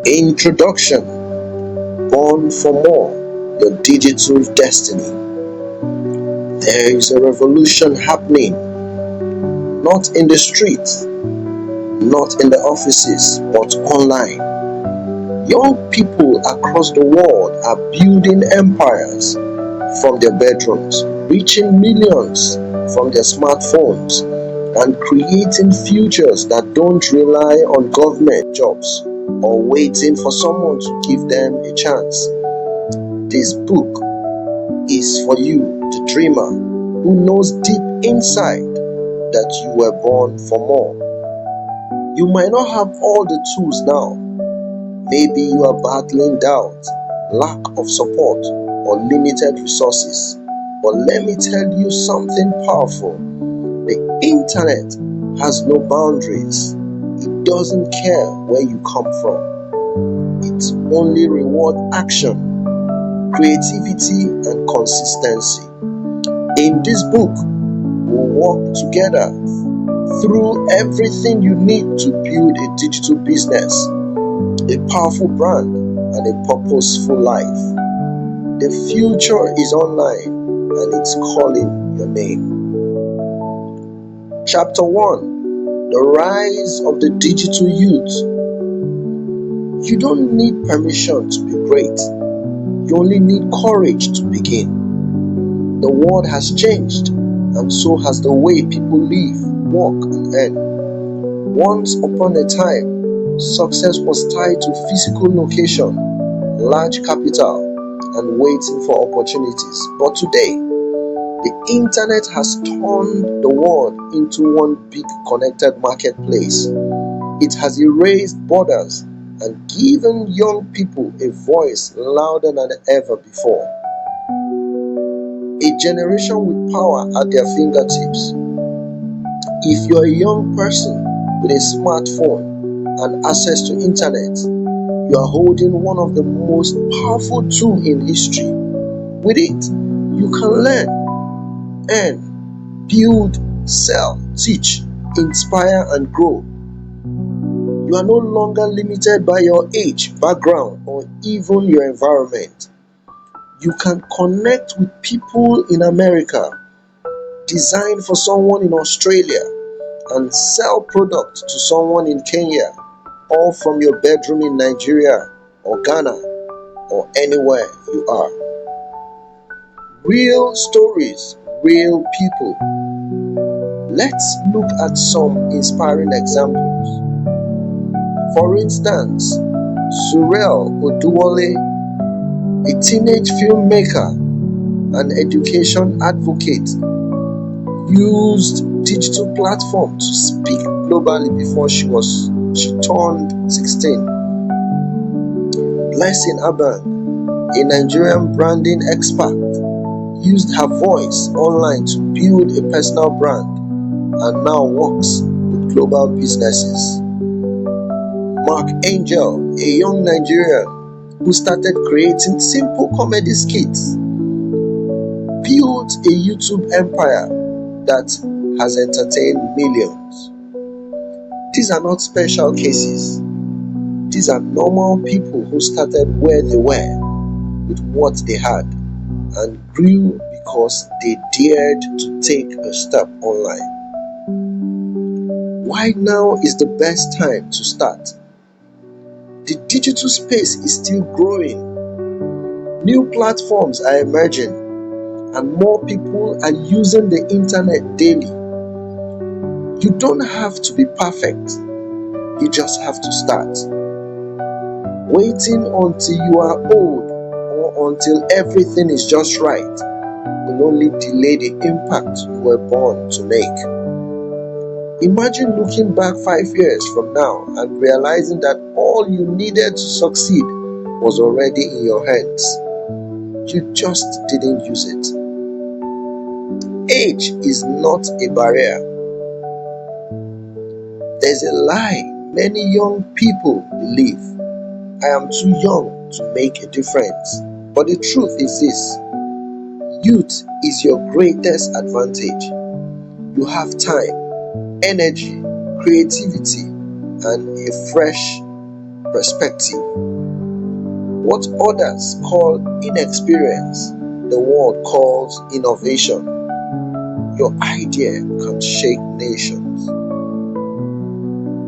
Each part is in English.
Introduction. Born for more. Your digital destiny. There is a revolution happening, not in the streets, not in the offices, but online. Young people across the world are building empires from their bedrooms, reaching millions from their smartphones, and creating futures that don't rely on government jobs or waiting for someone to give them a chance. This book is for you, the dreamer, who knows deep inside that you were born for more. You might not have all the tools now. Maybe you are battling doubt, lack of support, or limited resources. But let me tell you something powerful. The internet has no boundaries. It doesn't care where you come from. It only rewards action, creativity, and consistency. In this book, we'll walk together through everything you need to build a digital business, a powerful brand, and a purposeful life. The future is online and it's calling your name. Chapter 1. The Rise of the Digital Youth. You don't need permission to be great. You only need courage to begin. The world has changed, and so has the way people live, work, and earn. Once upon a time, success was tied to physical location, large capital, and waiting for opportunities. But today, the internet has turned the world into one big connected marketplace. It has erased borders and given young people a voice louder than ever before. A generation with power at their fingertips. If you're a young person with a smartphone and access to internet, you are holding one of the most powerful tools in history. With it, you can learn, earn, build, sell, teach, inspire, and grow. You are no longer limited by your age, background, or even your environment. You can connect with people in America, design for someone in Australia, and sell products to someone in Kenya, all from your bedroom in Nigeria or Ghana or anywhere you are. Real stories, real people. Let's look at some inspiring examples. For instance, Surel Oduwole, a teenage filmmaker and education advocate, used digital platform to speak globally before she turned 16. Blessing Abang, a Nigerian branding expert, used her voice online to build a personal brand and now works with global businesses. Mark Angel, a young Nigerian who started creating simple comedy skits, built a YouTube empire that has entertained millions. These are not special cases. These are normal people who started where they were with what they had and grew because they dared to take a step online. Why now is the best time to start? The digital space is still growing. New platforms are emerging, and more people are using the internet daily. You don't have to be perfect. You just have to start. Waiting until you are old or until everything is just right will only delay the impact you were born to make. Imagine looking back 5 years from now and realizing that all you needed to succeed was already in your hands. You just didn't use it. Age is not a barrier. There's a lie many young people believe. I am too young to make a difference. But the truth is this: youth is your greatest advantage. You have time, energy, creativity, and a fresh perspective. What others call inexperience, the world calls innovation. Your idea can shake nations.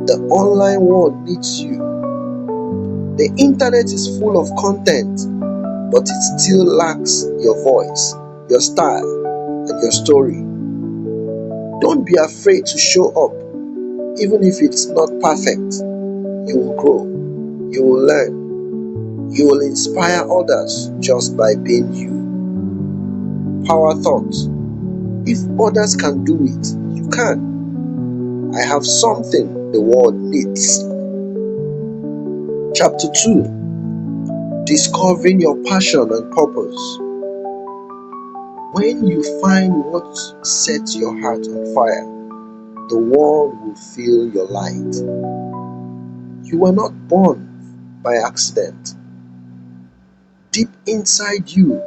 The online world needs you. The internet is full of content, but it still lacks your voice, your style, and your story. Don't be afraid to show up, even if it's not perfect. You will grow, you will learn, you will inspire others just by being you. Power thought. If others can do it, you can. I have something the world needs. Chapter 2. Discovering your passion and purpose. When you find what sets your heart on fire, the world will feel your light. You were not born by accident. Deep inside you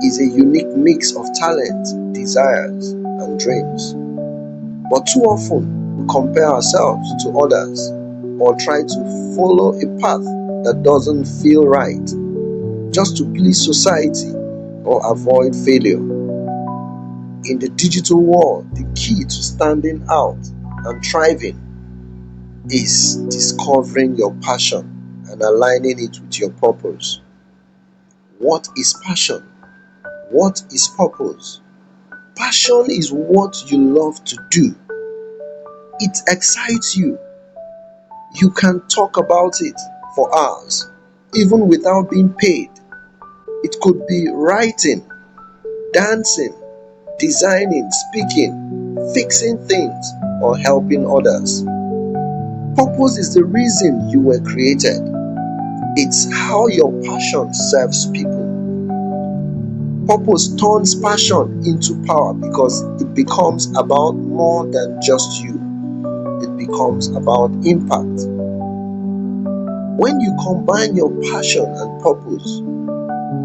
is a unique mix of talent, desires, and dreams. But too often, we compare ourselves to others or try to follow a path that doesn't feel right just to please society or avoid failure. In the digital world, the key to standing out and thriving is discovering your passion and aligning it with your purpose. What is passion? What is purpose? Passion is what you love to do. It excites you. You can talk about it for hours, even without being paid. It could be writing, dancing, designing, speaking, fixing things, or helping others. Purpose is the reason you were created. It's how your passion serves people. Purpose turns passion into power because it becomes about more than just you. It becomes about impact. When you combine your passion and purpose,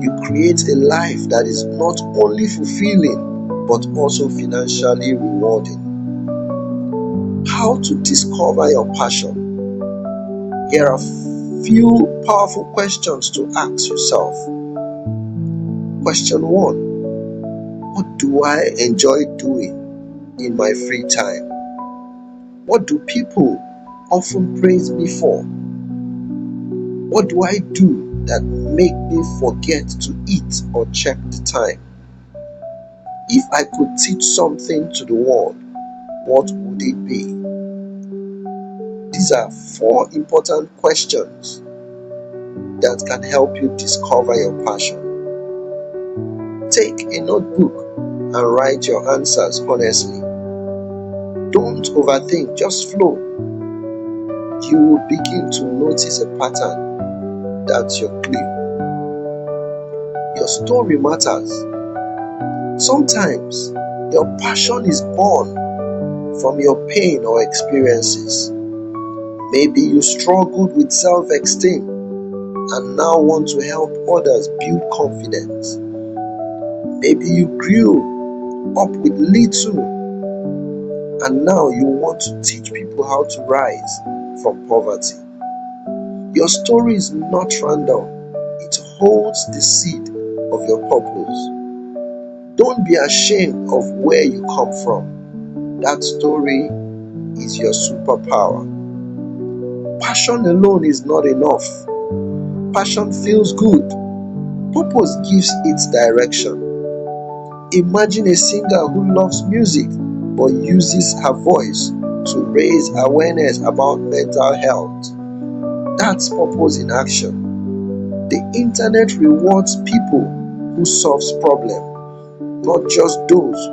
you create a life that is not only fulfilling but also financially rewarding. How to discover your passion? Here are few powerful questions to ask yourself. Question 1. What do I enjoy doing in my free time? What do people often praise me for? What do I do that make me forget to eat or check the time? If I could teach something to the world, what would it be? These are 4 important questions that can help you discover your passion. Take a notebook and write your answers honestly. Don't overthink, just flow. You will begin to notice a pattern. That's your clue. Your story matters. Sometimes your passion is born from your pain or experiences. Maybe you struggled with self-esteem and now want to help others build confidence. Maybe you grew up with little and now you want to teach people how to rise from poverty. Your story is not random. It holds the seed of your purpose. Don't be ashamed of where you come from. That story is your superpower. Passion alone is not enough. Passion feels good. Purpose gives it direction. Imagine a singer who loves music but uses her voice to raise awareness about mental health. That's purpose in action. The internet rewards people who solve problems, not just those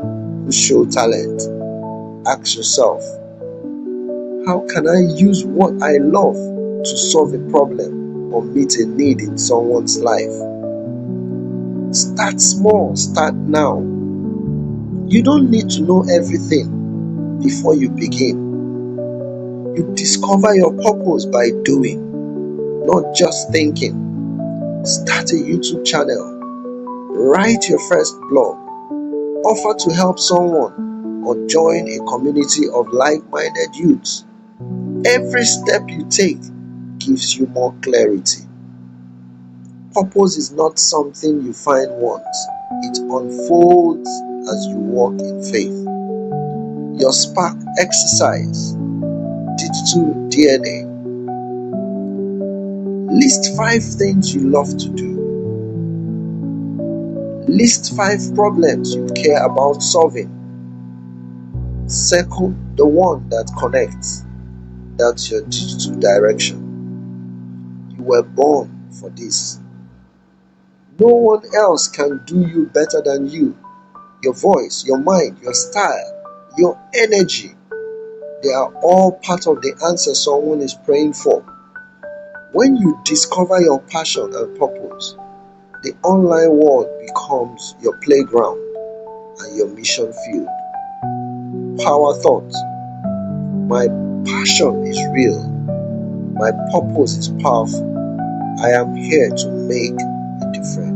who show talent. Ask yourself, how can I use what I love to solve a problem or meet a need in someone's life? Start small, start now. You don't need to know everything before you begin. You discover your purpose by doing, not just thinking. Start a YouTube channel. Write your first blog. Offer to help someone or join a community of like-minded youths. Every step you take gives you more clarity. Purpose is not something you find once, it unfolds as you walk in faith. Your spark exercise, digital DNA. List 5 things you love to do. List 5 problems you care about solving. Circle the one that connects. That's your digital direction. You were born for this. No one else can do you better than you. Your voice, your mind, your style, your energy, they are all part of the answer someone is praying for. When you discover your passion and purpose, the online world becomes your playground and your mission field. Power thought. My passion is real. My purpose is powerful. I am here to make a difference.